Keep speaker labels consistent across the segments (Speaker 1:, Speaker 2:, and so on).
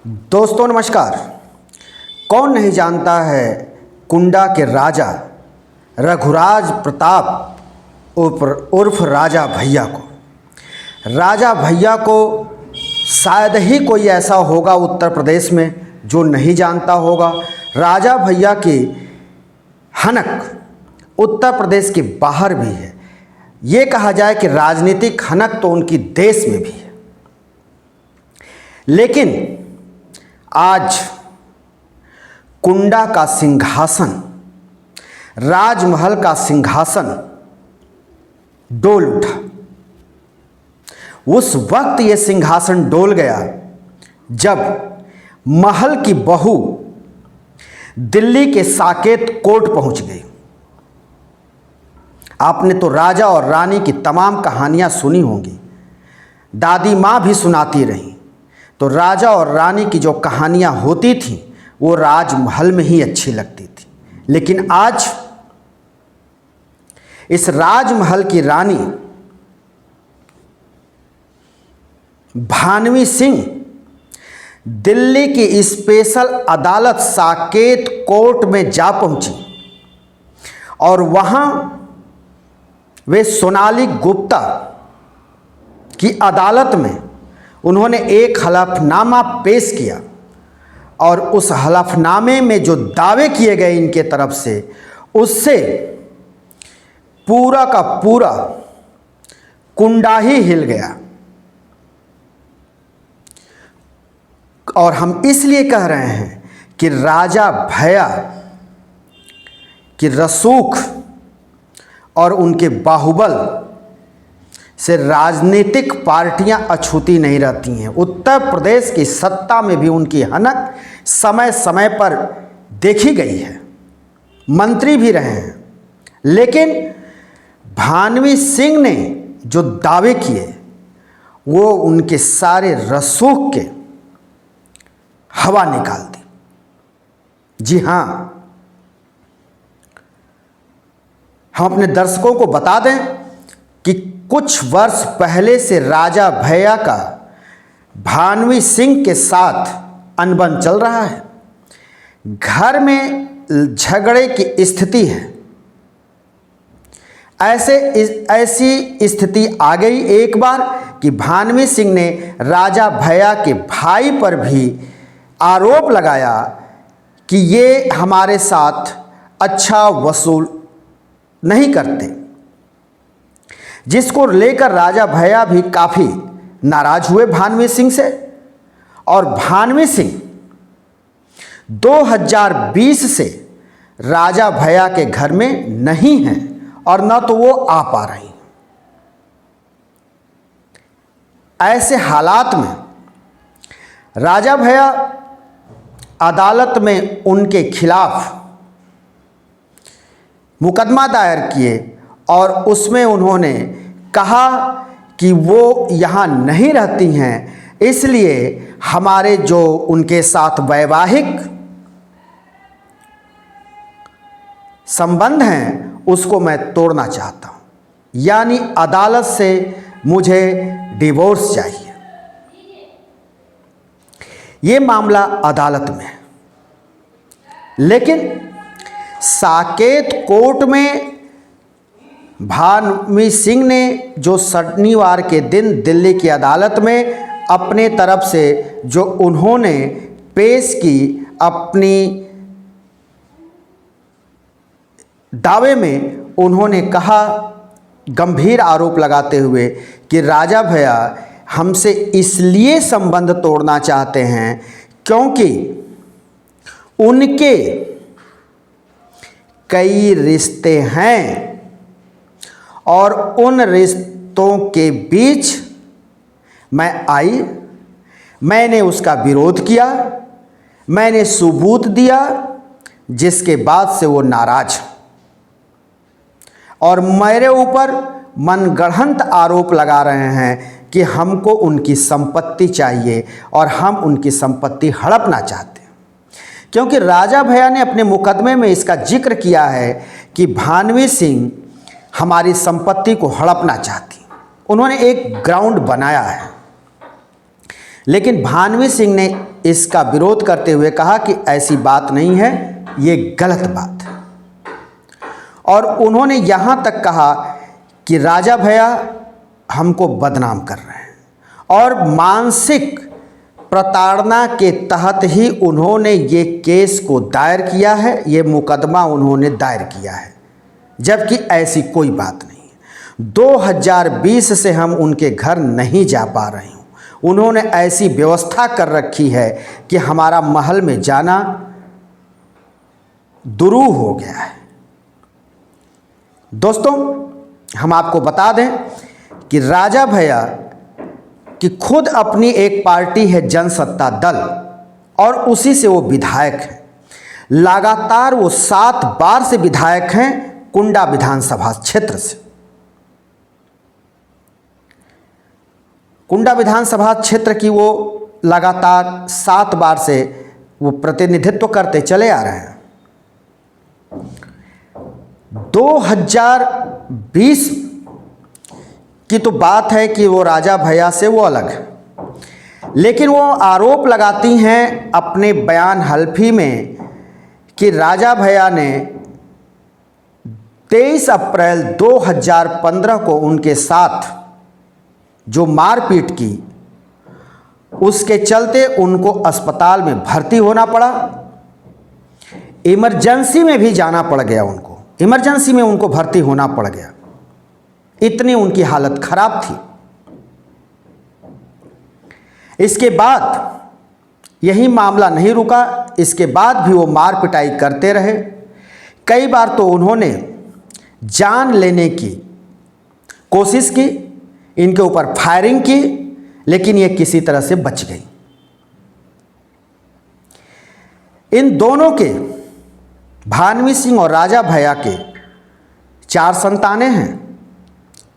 Speaker 1: दोस्तों नमस्कार। कौन नहीं जानता है कुंडा के राजा रघुराज प्रताप उर्फ राजा भैया को। राजा भैया को शायद ही कोई ऐसा होगा उत्तर प्रदेश में जो नहीं जानता होगा। राजा भैया की हनक उत्तर प्रदेश के बाहर भी है। ये कहा जाए कि राजनीतिक हनक तो उनकी देश में भी है। लेकिन आज कुंडा का सिंहासन, राजमहल का सिंहासन डोल उठा। उस वक्त ये सिंहासन डोल गया जब महल की बहू दिल्ली के साकेत कोर्ट पहुंच गई। आपने तो राजा और रानी की तमाम कहानियां सुनी होंगी, दादी माँ भी सुनाती रहीं। तो राजा और रानी की जो कहानियां होती थीं वो राजमहल में ही अच्छी लगती थी। लेकिन आज इस राजमहल की रानी भानवी सिंह दिल्ली की स्पेशल अदालत साकेत कोर्ट में जा पहुंची और वहां वे सोनाली गुप्ता की अदालत में उन्होंने एक हलफनामा पेश किया और उस हलफनामे में जो दावे किए गए इनके तरफ से, उससे पूरा का पूरा कुंडा ही हिल गया। और हम इसलिए कह रहे हैं कि राजा भैया की रसूख और उनके बाहुबल से राजनीतिक पार्टियां अछूती नहीं रहती हैं। उत्तर प्रदेश की सत्ता में भी उनकी हनक समय समय पर देखी गई है, मंत्री भी रहे हैं। लेकिन भानवी सिंह ने जो दावे किए वो उनके सारे रसूख के हवा निकाल दी। जी हाँ, हम अपने दर्शकों को बता दें कि कुछ वर्ष पहले से राजा भैया का भानवी सिंह के साथ अनबन चल रहा है। घर में झगड़े की स्थिति है। ऐसी स्थिति आ गई एक बार कि भानवी सिंह ने राजा भैया के भाई पर भी आरोप लगाया कि ये हमारे साथ अच्छा वसूल नहीं करते, जिसको लेकर राजा भैया भी काफ़ी नाराज हुए भानवी सिंह से। और भानवी सिंह 2020 से राजा भैया के घर में नहीं हैं और न तो वो आ पा रही। ऐसे हालात में राजा भैया अदालत में उनके खिलाफ मुकदमा दायर किए और उसमें उन्होंने कहा कि वो यहाँ नहीं रहती हैं, इसलिए हमारे जो उनके साथ वैवाहिक संबंध हैं उसको मैं तोड़ना चाहता हूँ, यानी अदालत से मुझे डिवोर्स चाहिए। ये मामला अदालत में है। लेकिन साकेत कोर्ट में भानवी सिंह ने जो शनिवार के दिन दिल्ली की अदालत में अपने तरफ से जो उन्होंने पेश की अपनी दावे में, उन्होंने कहा गंभीर आरोप लगाते हुए कि राजा भैया हमसे इसलिए संबंध तोड़ना चाहते हैं क्योंकि उनके कई रिश्ते हैं और उन रिश्तों के बीच मैं आई, मैंने उसका विरोध किया, मैंने सबूत दिया, जिसके बाद से वो नाराज और मेरे ऊपर मनगढ़ंत आरोप लगा रहे हैं कि हमको उनकी संपत्ति चाहिए और हम उनकी संपत्ति हड़पना चाहते हैं। क्योंकि राजा भैया ने अपने मुकदमे में इसका जिक्र किया है कि भानवी सिंह हमारी संपत्ति को हड़पना चाहती। उन्होंने एक ग्राउंड बनाया है, लेकिन भानवी सिंह ने इसका विरोध करते हुए कहा कि ऐसी बात नहीं है, ये गलत बात है। और उन्होंने यहाँ तक कहा कि राजा भैया हमको बदनाम कर रहे हैं, और मानसिक प्रताड़ना के तहत ही उन्होंने ये केस को दायर किया है, ये मुकदमा उन्होंने दायर किया है, जबकि ऐसी कोई बात नहीं है। 2020 से हम उनके घर नहीं जा पा रहे हूँ। उन्होंने ऐसी व्यवस्था कर रखी है कि हमारा महल में जाना दुरूह हो गया है। दोस्तों, हम आपको बता दें कि राजा भैया कि खुद अपनी एक पार्टी है जनसत्ता दल, और उसी से वो विधायक हैं। लगातार वो 7 बार से विधायक हैं कुंडा विधानसभा क्षेत्र से। कुंडा विधानसभा क्षेत्र की वो लगातार 7 बार से वो प्रतिनिधित्व करते चले आ रहे हैं। 2020 की तो बात है कि वो राजा भैया से वो अलग है, लेकिन वो आरोप लगाती हैं अपने बयान हल्फी में कि राजा भैया ने 23 अप्रैल 2015 को उनके साथ जो मारपीट की, उसके चलते उनको अस्पताल में भर्ती होना पड़ा। इमरजेंसी में भी जाना पड़ गया, उनको इमरजेंसी में उनको भर्ती होना पड़ गया, इतनी उनकी हालत खराब थी। इसके बाद यही मामला नहीं रुका, इसके बाद भी वो मार पिटाई करते रहे। कई बार तो उन्होंने जान लेने की कोशिश की, इनके ऊपर फायरिंग की, लेकिन ये किसी तरह से बच गई। इन दोनों के, भानवी सिंह और राजा भैया के 4 संतानें हैं,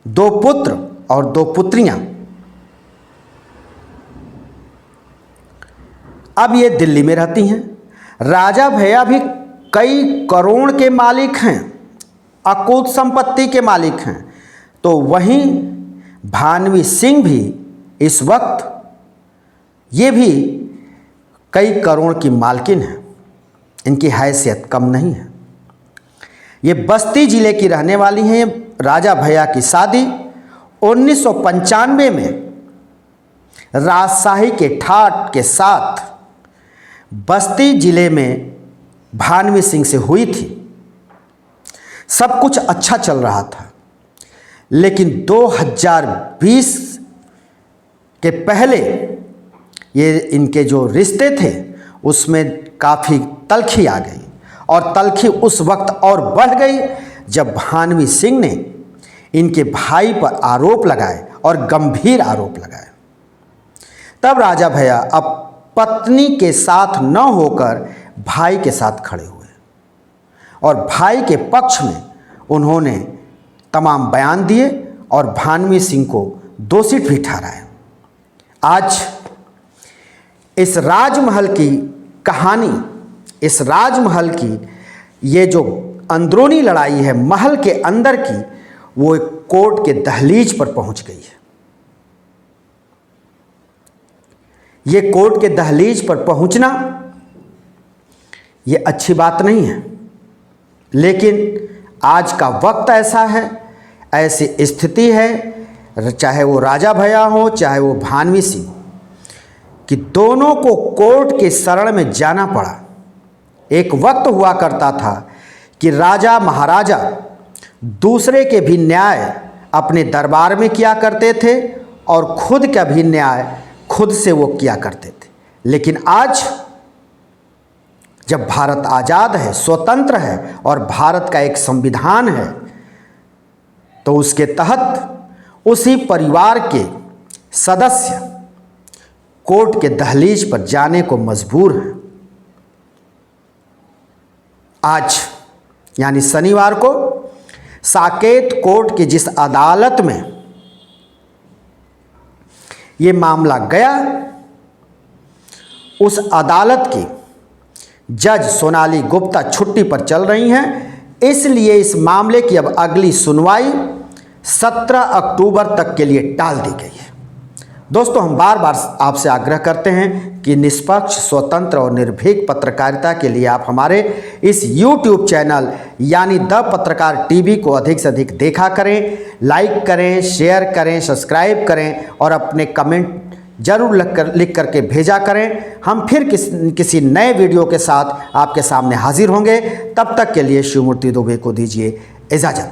Speaker 1: 2 पुत्र और 2 पुत्रियां। अब ये दिल्ली में रहती हैं। राजा भैया भी कई करोड़ के मालिक हैं, अकूत संपत्ति के मालिक हैं। तो वहीं भानवी सिंह भी इस वक्त ये भी कई करोड़ की मालकिन है, इनकी हैसियत कम नहीं है। ये बस्ती जिले की रहने वाली हैं। राजा भैया की शादी 1995 में राजशाही के ठाट के साथ बस्ती जिले में भानवी सिंह से हुई थी। सब कुछ अच्छा चल रहा था, लेकिन 2020 के पहले ये इनके जो रिश्ते थे उसमें काफ़ी तलखी आ गई, और तलखी उस वक्त और बढ़ गई जब भानवी सिंह ने इनके भाई पर आरोप लगाए, और गंभीर आरोप लगाए। तब राजा भैया अब पत्नी के साथ न होकर भाई के साथ खड़े हुए, और भाई के पक्ष में उन्होंने तमाम बयान दिए और भानवी सिंह को दोषी भी ठहराए। आज इस राजमहल की कहानी, इस राजमहल की ये जो अंदरूनी लड़ाई है महल के अंदर की, वो एक कोर्ट के दहलीज पर पहुंच गई है। ये कोर्ट के दहलीज पर पहुंचना ये अच्छी बात नहीं है, लेकिन आज का वक्त ऐसा है, ऐसी स्थिति है, चाहे वो राजा भैया हो चाहे वो भानवी सिंह, कि दोनों को कोर्ट के शरण में जाना पड़ा। एक वक्त हुआ करता था कि राजा महाराजा दूसरे के भी न्याय अपने दरबार में किया करते थे, और खुद का भी न्याय खुद से वो किया करते थे। लेकिन आज जब भारत आज़ाद है, स्वतंत्र है, और भारत का एक संविधान है, तो उसके तहत उसी परिवार के सदस्य कोर्ट के दहलीज पर जाने को मजबूर हैं। आज यानी शनिवार को साकेत कोर्ट की जिस अदालत में ये मामला गया, उस अदालत की जज सोनाली गुप्ता छुट्टी पर चल रही हैं, इसलिए इस मामले की अब अगली सुनवाई 17 अक्टूबर तक के लिए टाल दी गई है। दोस्तों, हम बार बार आपसे आग्रह करते हैं कि निष्पक्ष, स्वतंत्र और निर्भीक पत्रकारिता के लिए आप हमारे इस YouTube चैनल यानी द पत्रकार टीवी को अधिक से अधिक देखा करें, लाइक करें, शेयर करें, सब्सक्राइब करें और अपने कमेंट जरूर लिख करके भेजा करें। हम फिर किसी नए वीडियो के साथ आपके सामने हाजिर होंगे। तब तक के लिए शिवमूर्ति दुबे को दीजिए इजाज़त।